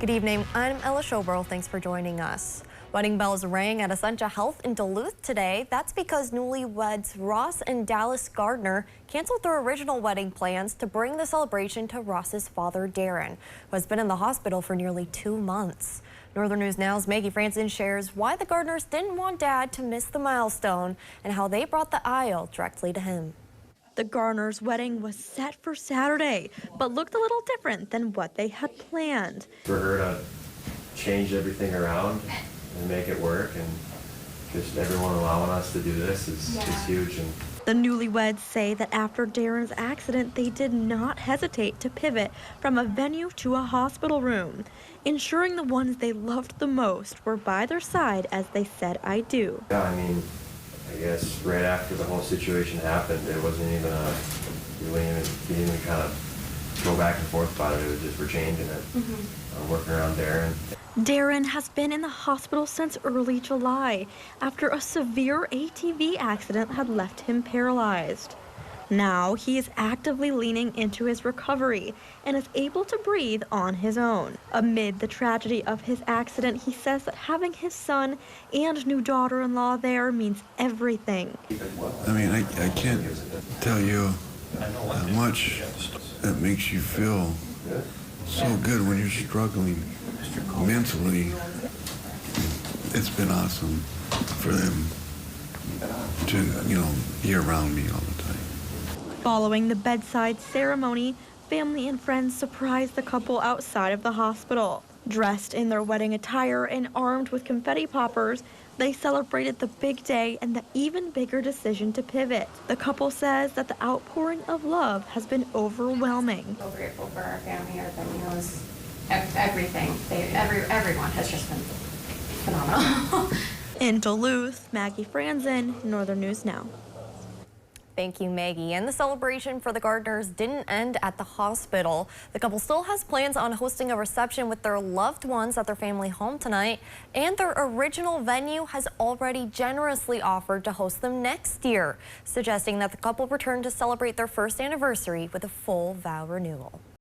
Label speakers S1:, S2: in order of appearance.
S1: Good evening, I'm Ella Schobel. Thanks for joining us. Wedding bells rang at Essentia Health in Duluth today. That's because newlyweds Ross and Dallas Garner canceled their original wedding plans to bring the celebration to Ross's father, Darren, who has been in the hospital for nearly 2 months. Northern News Now's Maggie Franson shares why the Garners didn't want Dad to miss the milestone and how they brought the aisle directly to him.
S2: The Garners' wedding was set for Saturday, but looked a little different than what they had planned.
S3: For her to change everything around and make it work, and just everyone allowing us to do this is huge. And
S2: the newlyweds say that after Darren's accident, they did not hesitate to pivot from a venue to a hospital room, ensuring the ones they loved the most were by their side as they said "I do."
S3: yeah, I mean, I guess right after the whole situation happened, it wasn't even we didn't even kind of go back and forth about it. It was just we're changing it. Working around Darren.
S2: Darren has been in the hospital since early July after a severe ATV accident had left him paralyzed. Now he is actively leaning into his recovery and is able to breathe on his own. Amid the tragedy of his accident, he says that having his son and new daughter-in-law there means everything.
S4: I mean, I can't tell you how much it makes you feel so good when you're struggling mentally. It's been awesome for them to, be around me all the time.
S2: Following the bedside ceremony, family and friends surprised the couple outside of the hospital. Dressed in their wedding attire and armed with confetti poppers, they celebrated the big day and the even bigger decision to pivot. The couple says that the outpouring of love has been overwhelming.
S5: So grateful for our family. Our family knows everything. Everyone has just been phenomenal.
S2: In Duluth, Maggie Franson, Northern News Now.
S1: Thank you, Maggie. And the celebration for the Garners didn't end at the hospital. The couple still has plans on hosting a reception with their loved ones at their family home tonight, and their original venue has already generously offered to host them next year, suggesting that the couple return to celebrate their first anniversary with a full vow renewal.